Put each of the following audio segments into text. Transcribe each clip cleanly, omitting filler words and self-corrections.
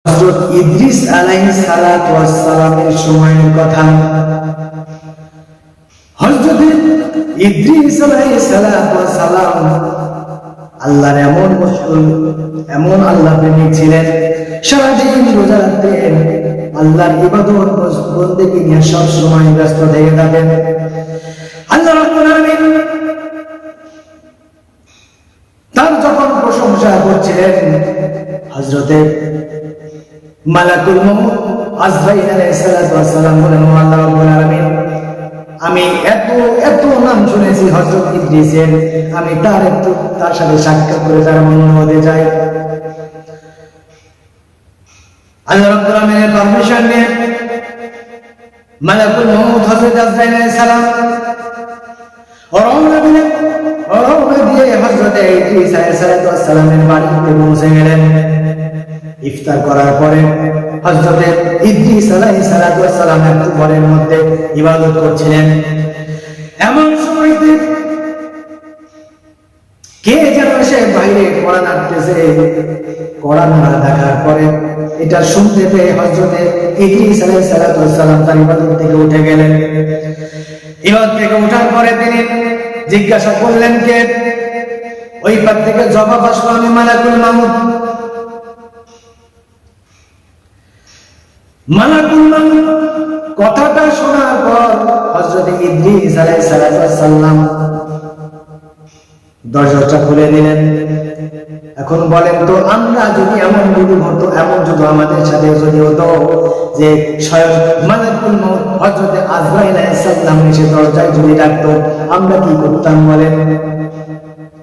হযরত ইদ্রিস আলাইহিস সালাতু ওয়াস সালামের সময়ের কথা। হযরত ইদ্রিস আলাইহিস সালাতু ওয়াস সালাম আল্লাহর এমন মুশকুল, এমন আল্লাহ প্রেমিক ছিলেন, সারাদিন রোজা রাখতেন, আল্লাহর ইবাদত বন্দেগী নিয়ে সব সময় ব্যস্ত থেকে থাকেন। আল্লাহ রাব্বুল আলামিন তার যখন প্রশংসা করছিলেন, হযরতে মালাকুল মউত আজরাইল আলাইহিস সালাতু ওয়াস সালাম বলেন, ও আল্লাহ রাব্বুল আলামিন, আমি এত নাম শুনেছি হযরত ইদ্রিসের, আমি তার সাথে সাক্ষাৎ করে তার মন হতে চাই। আল্লাহ রাব্বুল আলামিনের পারমিশন নিয়ে মালাকুল মউত হযরত আজরাইল আলাইহিস সালাম রওনা দিয়ে হযরত ইদ্রিস আলাইহিস সালাতু ওয়াস সালামের বাড়িতে পৌঁছে গেলেন। ইফতার করার পরে হযরত ইদ্রিস আলাইহিস সালাতু ওয়াস সালাম একটু ঘরের মধ্যে ইবাদত করছিলেন। এমন সময়তে কে যেন সে বাইরে কড়া নাড়তেছে। কড়া নাড়া দেখার পরে এটা শুনতে পেয়ে হযরত ইদ্রিস আলাইহিস সালাতু ওয়াস সালাম তার ইবাদত থেকে উঠে গেলেন। ইবাদত থেকে ওঠার পরে তিনি জিজ্ঞাসা করলেন, কে? ওই পাশ থেকে জবাব আসলো, আমি মালাকুল মউত। মালাকুল মউত কথাটা শোনার পর হযরত ইদ্রিস আলাইহিস সালাতু ওয়াস সালাম দরজাটা খুলে দিলেন। এখন বলেন তো, আমরা যদি এমন যদি হতো, এমন যদি আমাদের সাথে যদি হতো যে স্বয়ং মালাকুল মউত হযরত আজরাইল আলাইহিস সালাম এসে দরজায় যদি ডাকতো, আমরা কি করতাম বলেন?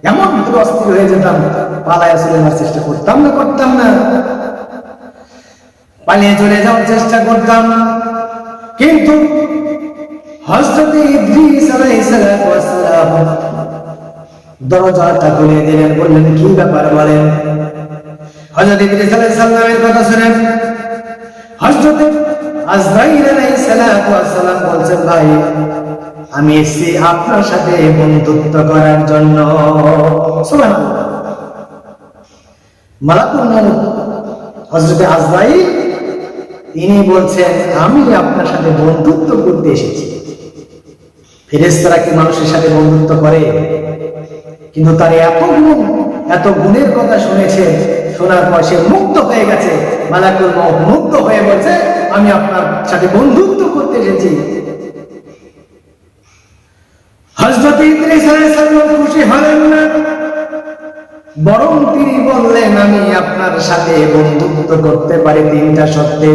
এমন অস্থির হয়ে যেতাম, পালায়া চলে যাওয়ার চেষ্টা করতাম না? করতাম না? পালিয়ে চলে যাওয়ার চেষ্টা করতাম। কিন্তু হযরত ইদ্রিস আলাইহিস সালাতু ওয়াস সালাম দরজাটা খুলে দিলেন, বললেন, কি ব্যাপার বলেন? হযরত ইদ্রিস আলাইহিস সালামের কথা শুনে হযরত আজরাইল আলাইহিস সালাতু ওয়াস সালাম বলছেন, ভাই, আমি এসেছি আপনার সাথে বন্ধুত্ব করার জন্য। সুবহানাল্লাহ। মালাকুল মউত হযরত আজরাইল তিনি বলছেন, আমি আপনার সাথে বন্ধুত্ব করতে এসেছি। ফেরেশতারা কি মানুষের সাথে বন্ধুত্ব করে? কিন্তু তার এত গুণের কথা শুনেছে, শোনার পর সে মুক্ত হয়ে গেছে। মালাকুল মউত মুক্ত হয়ে বলছে, আমি আপনার সাথে বন্ধুত্ব করতে এসেছি। হযরত ইদ্রিস আলাইহিস সালাম খুশি হলেন না, বরং তিনি বললেন, আমি আপনার সাথে বন্ধুত্ব করতে পারি তিনটা শর্তে।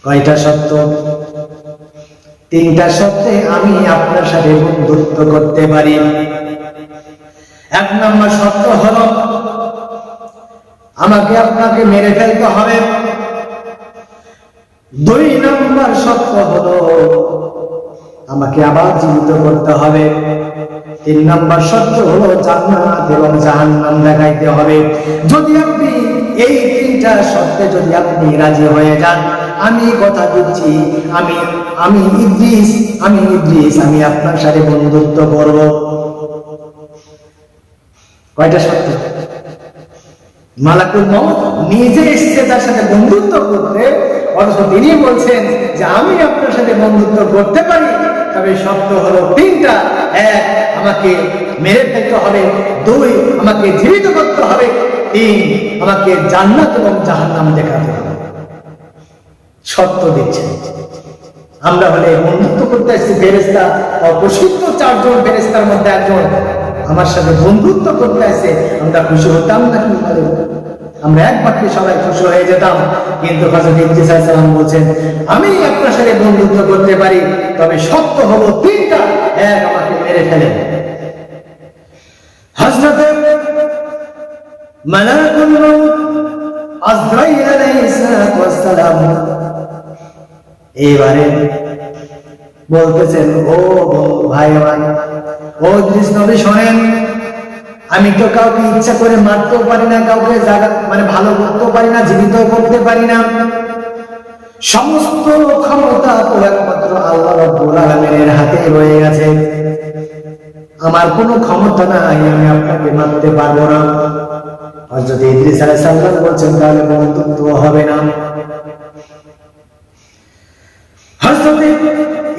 কয়টা শর্ত? তিনটা শর্তে আমি আপনার সাথে বন্ধুত্ব করতে পারি। এক নম্বর শর্ত হলো, আমাকে আপনাকে মেরে ফেলতে হবে। দুই নম্বর শর্ত হলো, আমাকে আবার জীবিত করতে হবে। তিন নম্বর শর্ত হলো, জান্নাত এবং জাহান্নাম দেখাইতে হবে। যদি আপনি এই তিনটা শর্তে যদি আপনি রাজি হয়ে যান, আমি কথা দিচ্ছি, আমি ইদ্রিস আমি আপনার সাথে বন্ধুত্ব করব। কয়টা শর্ত? মালাকুল মউত নিজে এসেছে তার সাথে বন্ধুত্ব করতে, অথচ তিনি বলছেন যে আমি আপনার সাথে বন্ধুত্ব করতে পারি, তবে শর্ত হলো তিনটা। এক, আমাকে মেরে ফেলতে হবে। দুই, আমাকে জীবিত করতে হবে। তিন, আমাকে জান্নাত এবং জাহান্নাম দেখাতে হবে। শর্ত দিচ্ছেন। আমরা হলে বন্ধুত্ব করতে আসছি, ফেরেশতা অপ্রসিদ্ধ 4 জন ফেরেশতার মধ্যে একজন আমার সাথে বন্ধুত্ব করতে আসছে, আমরা খুশি হতাম না? কি বলে, আমরা এক বাক্যে সবাই খুশি হয়ে যেতাম। কিন্তু হযরত ইদ্রিস আলাইহিস সালাম বলছেন, আমি আপনার সাথে বন্ধুত্ব করতে পারি, তবে শর্ত হলো তিনটা। এক, আমাকে মেরে ফেলেন। হযরত মালাকুল মউত আজরাইল আলাইহিস সালাতু ওয়াস সালাম এবারে বলতেছেন, ও ভাই আমার, ও ইদ্রিস নবী, শোনেন, আমি তো কাউকে ইচ্ছা করে মারতেও পারি না, কাউকে ভালো করতেও পারি না, জীবিত করতে পারি না। সমস্ত ক্ষমতা তো একমাত্র আল্লাহ রাব্বুল আলামিনের হাতে রয়ে গেছে। আমার কোনো ক্ষমতা নাই, আমি আপনাকে মারতে পারবো না। হযরত ইদ্রিস আলাইহিস সালাম বলছেন তাহলে বন্ধুত্ব হবে না। হযরত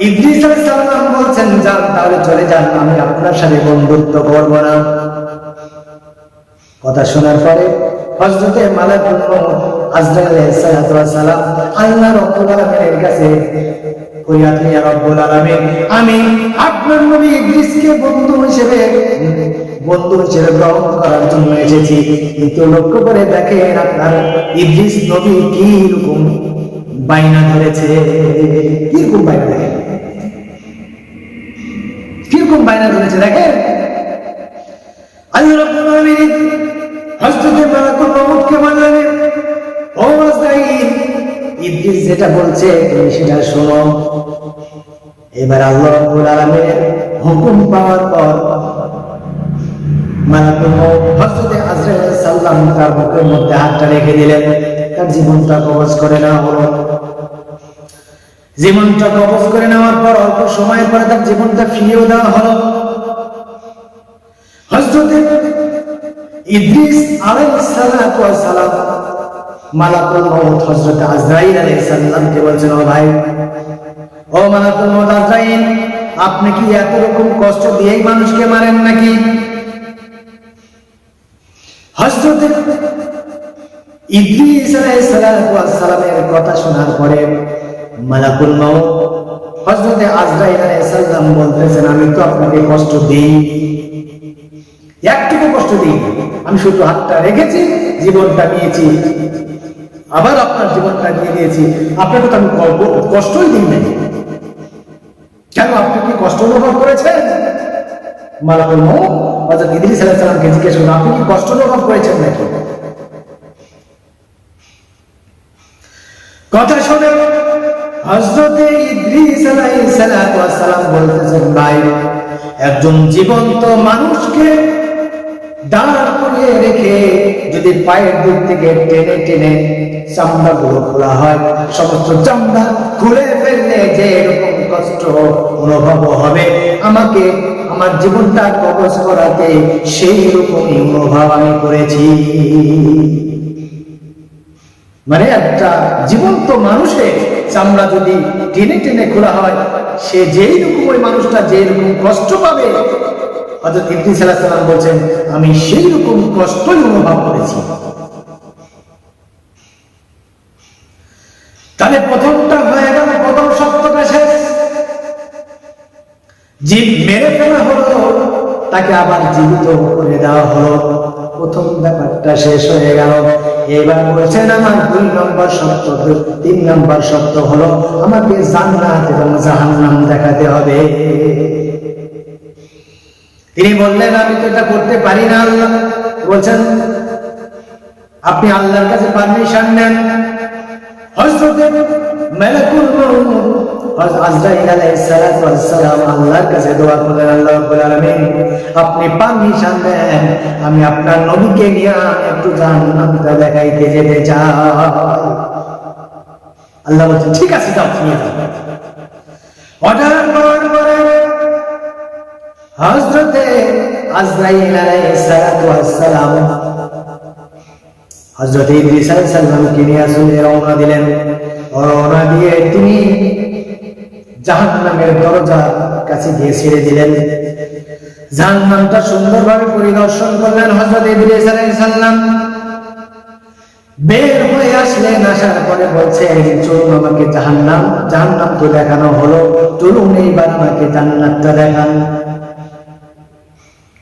ইদ্রিস আলাইহিস সালাম বলছেন যান তাহলে চলে যান, আমি আপনার সাথে বন্ধুত্ব করব না। কথা শোনার পরে হযরত মালাকুল মউত আজরাইল আলাইহিস সালাম আল্লাহ রাব্বুল আলামিনের কাছে ফরিয়াদ নিয়ে, রব্বুল আলামিন আমি আপনার নবী ইদ্রিসকে বন্ধু হিসেবে গ্রহণ করার জন্য এসেছি, কিন্তু লক্ষ্য করে দেখেন আপনার ইদ্রিস নবী কি রকম বাইনা ধরেছে। কিরকম বাইনা দেখেন, কিরকম বাইনা ধরেছে দেখেন। আল্লাহ রাব্বুল আলামিন হযরত মালাকুল মউতকে বললেন, ও আজরাইল ইদ্রিস যেটা বলছে তুমি সেটা শোনো। এবার আল্লাহ রাব্বুল আলামিনের হুকুম পাওয়ার পর মালাকুল মউত হযরত আজরাইল আলাইহিস সালাম তার বুকের মধ্যে হাতটা রেখে দিলেন, তার জীবনটা কবজ করে নেওয়া হলো। জীবনটা কবজ করে নেওয়ার পর অল্প সময় পরে তার জীবনটা ফিরিয়ে দেওয়া হলো। হযরত ইদ্রিস আলাইহিস সালাম মালাকুল মউত হযরত আজরাইল আলাইহিস সালামকে বলছেন, ও ভাই, ও মালাকুল মউত আজরাইল, আপনি কি এত রকম কষ্ট দিয়েই মানুষকে মারেন নাকি? হযরত ইদ্রিস আলাইহিস সালামের কথা শোনার পরে মালাকুল মউত হযরত আজরাইল আলাইহিস সালাম বলতেছেন, আমি তো আপনাকে কষ্ট দিই, একটুকু কষ্ট দিই, আমি শুধু হাতটা রেখেছি, জীবনটা নিয়েছি, আবার আপনার জীবনটা দিয়ে দিয়েছি, আপনাকে তো আমি কষ্টই দিই নাই। কেন, আপনি কি কষ্ট অনুভব করেছেন? মালাকুল মউত হযরত ইদ্রিস আলাইহিস সালামকে জিজ্ঞেস করলেন, আপনি কি কষ্ট অনুভব করেছেন নাকি? কথা শুনে হযরত ইদ্রিস আলাইহিস সালাম বলতেছেন, ভাই, একজন জীবন্ত মানুষকে দাঁড় করিয়ে রেখে যদি পায়ের দিক থেকে টেনে টেনে চামড়া গুলো খোলা হয়, সমস্ত চামড়া খুলে ফেললে যে এরকম কষ্ট অনুভব হবে, আমাকে আমার জীবনটা কবজ করাতে সেই রকমই অনুভব আমি করেছি। মানে একটা জীবন্ত মানুষের চামড়া যদি টেনে টেনে খোলা হয়, সে যেই রকম ওই মানুষটা যেই রকম কষ্ট পাবে, হযরত ইদ্রিস আলাইহিস সালাম বলছেন আমি সেই রকম কষ্টই অনুভব করেছি। তাহলে প্রথমটা হয়ে গেল, প্রথম সত্যটা শেষ, জীব মেরে ফেলা হলো, তাকে আবার জীবিত করে দেওয়া হলো, প্রথম ব্যাপারটা শেষ হয়ে গেল। এবার বলছেন আমার 2 নম্বর সত্য, 3 নম্বর সত্য হলো আমাকে জান্নাত এবং জাহান্নাম দেখাতে হবে। তিনি বললেন আমি তো এটা করতে পারি না। আল্লাহ বলছেন আপনি আল্লাহর কাছে পারমিশন নেন। হযরত মালাকুল মউত আজরাইল আলাইহিস সালাম আল্লাহর কাছে দোয়া করলেন, আল্লাহ রাব্বুল আলামিন আপনি পারমিশন দেন, আমি আপনার নবীকে নিয়ে একটু জান্নাতটা দেখাইতে যেতে চাই। আল্লাহ বলছেন ঠিক আছে, যাও নিয়ে যাও। অর্ডার পাওয়ার পরে হযরত আজরাইল আলাইহিস সালাম হযরত ইদ্রিস আলাইহিস সালামকে নিয়ে আসলে রওনা দিলেন। রওনা দিয়ে তিনি জাহান্নামের দরজার কাছে গিয়ে ছেড়ে দিলেন। জাহান্নামটা সুন্দরভাবে পরিদর্শন করলেন হযরত ইদ্রিস আলাইহিস সালাম। বের হয়ে আসলেন, আসার পরে বলছেন চলুন আমাকে জাহান্নাম তো দেখানো হলো, চলুন এইবার আমাকে জান্নাতটা দেখান।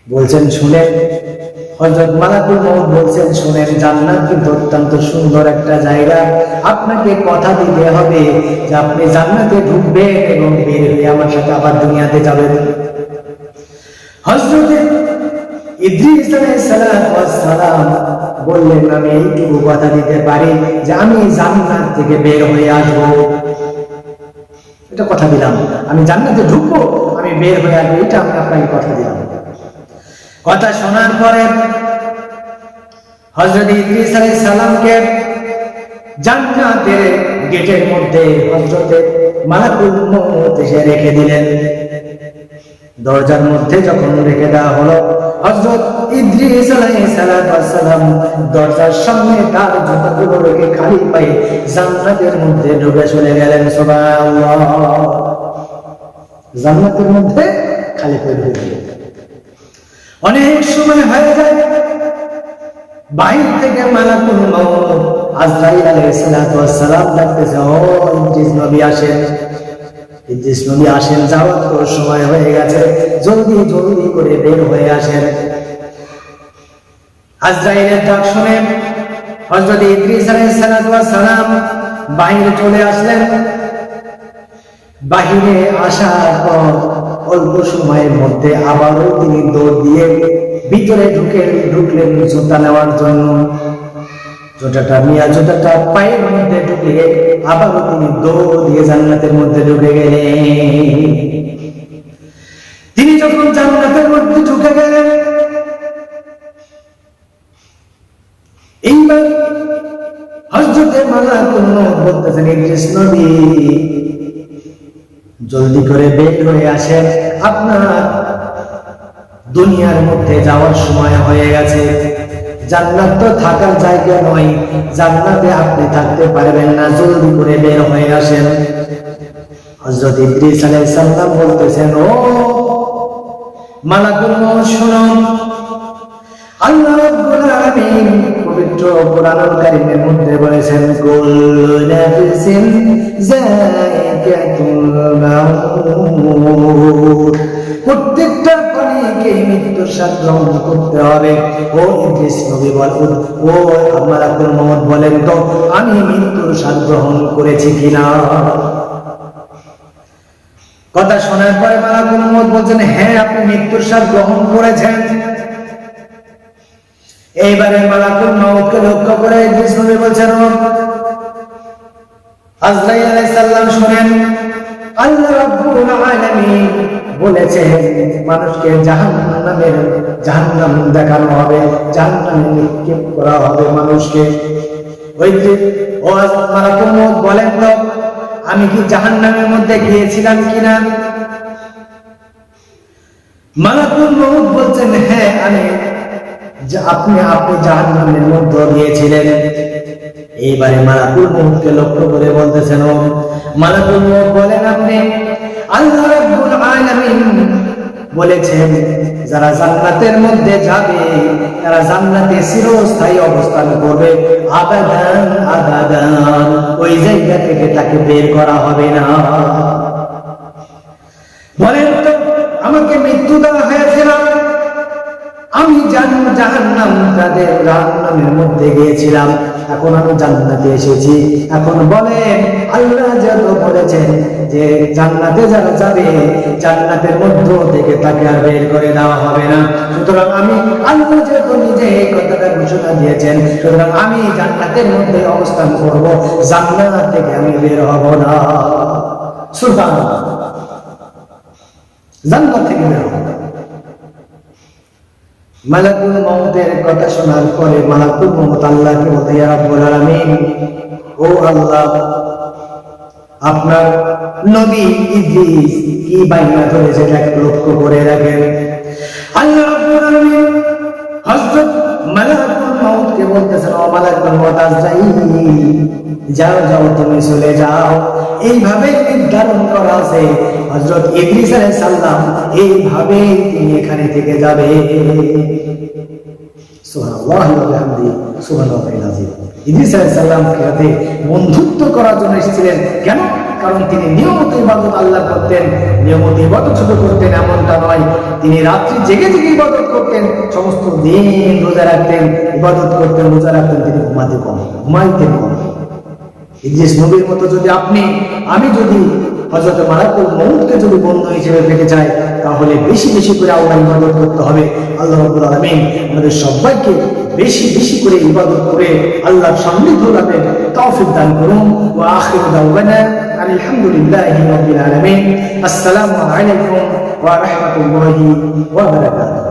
বলছেন শুনেন, হযরত মালাকুল মউত বলছেন শুনেন, জান্নাত কিন্তু অত্যন্ত সুন্দর একটা জায়গা, আপনাকে কথা দিতে হবে যে আপনি জান্নাতে ঢুকবেন এবং বের হয়ে আমার সাথে আবার দুনিয়াতে যাবেন। হযরত ইদ্রিস আলাইহিস সালাম বললেন আমি এইটুকু কথা দিতে পারি যে আমি জান্নাত থেকে বের হয়ে আসবো, এটা কথা দিলাম, আমি জান্নাতে ঢুকবো, আমি বের হয়ে আসবো, এটা আমি আপনাকে কথা দিলাম। কথা শোনার পরে হযরত ইদ্রিস আলাইহিস সালামকে জান্নাতের গেটের মধ্যে হযরত মালাকুল মউত এসে রেখে দিলেন। দরজার মধ্যে যখন রেখে দেওয়া হলো, হযরত ইদ্রিস আলাইহিস সালাম দরজার সামনে তার জুতাগুলো রেখে খালি পায়ে জান্নাতের মধ্যে ঢুকে চলে গেলেন। সুবহানাল্লাহ, জান্নাতের মধ্যে খালি পায়ে ঢুকে গেলেন। অনেক সময় হয়ে যায়, বাইরে থেকে মালাকুল মউত আজরাইল আলাইহিস সালাম ডাকতেছে, ও ইদ্রিস নবী আসেন, ইদ্রিস নবী আসেন, যাওয়ার তো সময় হয়ে গেছে, জলদি জলদি করে বের হয়ে আসেন। আজরাইলের ডাক শুনে হযরত ইদ্রিস আলাইহিস সালাম বাইরে চলে আসলেন। বাহিরে আসার পর অল্প সময়ের মধ্যে আবারও তিনি দৌড় দিয়ে ভিতরে ঢুকলেন জুতা নেওয়ার জন্য। জুতাটা পায়ের মধ্যে ঢুকিয়ে আবারও তিনি দৌড় দিয়ে জান্নাতের মধ্যে ঢুকে গেলেন। তিনি যখন জান্নাতের মধ্যে ঢুকে গেলেন, এইবার হযরতে মালাকুল মউত বলতেছেন, ইদ্রিস নবী জলদি করে বের হয়ে আসেন, আপনার দুনিয়ার মধ্যে যাওয়ার সময় হয়ে গেছে। জান্নাত তো থাকার জায়গা নয়, জান্নাতে আপনি থাকতে পারবেন না, জলদি করে বের হয়ে আসেন। হযরত ইদ্রিস আলাইহিস সালাম বলতেছেন, ও মালাকুল মউত শুনো, আল্লাহ রাব্বুল আলামিন পবিত্র কোরআনুল কারীমের মধ্যে বলেছেন, কুল্লু নাফসিন যায়িকাতুল মাউত, প্রত্যেকটা প্রাণীকে মৃত্যুর স্বাদ গ্রহণ করতে হবে। ও ইদ্রিস নবী বলেন, ও মালাকুল মউত বলেন তো, আমি মৃত্যুর স্বাদ গ্রহণ করেছি কিনা? কথা শোনার পরে মালাকুল মউত বলছেন, হ্যাঁ, আপনি মৃত্যুর স্বাদ গ্রহণ করেছেন। এইবারে মালাকুল মউতকে লক্ষ্য করে ইদ্রিস নবী বলছেন, আজরাইল আলাইহিস সালাম শুনেন, আল্লাহ রাব্বুল আলামিন বলেছেন মানুষকে জাহান্নাম দেখানো হবে, জাহান্নামে নিক্ষেপ করা হবে মানুষকে। ওই যে ও মালাকুল মউত বলেন তো, আমি কি জাহান্নামের মধ্যে গিয়েছিলাম কিনা? মালাকুল মউত বলছেন, হ্যাঁ, আপনি জাহান্নামের মধ্যে গিয়েছিলেন। এইবারে মালাকুল মউতকে লক্ষ্য করে বলতেছেন, মালাকুল মউত বলেন, আপনি আল্লাহ রাব্বুল আলামিন বলেছেন যারা জান্নাতের মধ্যে যাবে তারা জান্নাতে চিরস্থায়ী অবস্থান করবে, আবাদান আবাদান, ওই জায়গা থেকে তাকে বের করা হবে না। বলেন তো, আমাকে মৃত্যু দেওয়া হয়েছিল, আমি জাহান্নামের মধ্যে গিয়েছিলাম, এখন আমি জান্নাতে এসেছি। এখন বলেন, আল্লাহ যেহেতু বলেছেন যে জান্নাতে যারা যাবে জান্নাতের মধ্য থেকে তাকে আর বের করে দেওয়া হবে না, সুতরাং আমি আল্লাহ যেহেতু নিজে এই কথাটা ঘোষণা দিয়েছেন, সুতরাং আমি জান্নাতের মধ্যে অবস্থান করব, জান্নাত থেকে আমি বের হব না। সুবহানাল্লাহ, জান্নাত থেকে বের হব না। মালাকুল মউতের কথা শোনার পরে মালাকুল মউত আল্লাহকে বলতে, ইয়া রাব্বুল আলামিন, ও আল্লাহ, আপনার নবী ইদ্রিস কি বাইনা ধরেছে তাকে লক্ষ্য করে রাখেন। আল্লাহ রাব্বুল আলামিন হযরত মালাকুল মউতকে বলতেছেন, ও মালাকুল মউত আজরাইল, যাও যাও, তুমি চলে যাও। এইভাবে নির্ধারণ করা আছে হযরত ইদ্রিস আলাইহিস সালাম এইভাবে তিনি এখানে থেকে যাবে। সুবহানাল্লাহি ওয়া বিহামদিহি, সুবহানাল্লাহিল আযীম। ইদ্রিস আলাইহিস সালামকে সাথে বন্ধুত্ব করার জন্য এসেছিলেন। কেন? কারণ তিনি নিয়মিত ইবাদত আল্লাহ করতেন, নিয়মিত ইবাদত শুধু করতেন এমনটা নয়, তিনি রাত্রি জেগে জেগে ইবাদত করতেন, সমস্ত দিন রোজা রাখতেন, ইবাদত করতেন, রোজা রাখতেন, তিনি ঘুমাইতেন কম। ইদ্রিস নবীর মতো যদি আমি যদি হযরত মালাকুল মউতকে যদি বন্ধু হিসেবে পেতে চাই, তাহলে বেশি বেশি করে আল্লাহর ইবাদত করতে হবে। আল্লাহ রাব্বুল আলামিন আমাদের সবাইকে বেশি বেশি করে ইবাদত করে আল্লাহর সান্নিধ্য লাভের তৌফিক দান করুন। ওয়া আখিরু দাওয়ানা আলহামদুলিল্লাহি রাব্বিল আলামিন। আসসালামু আলাইকুম ওয়া রাহমাতুল্লাহি ওয়া বারাকাতুহু।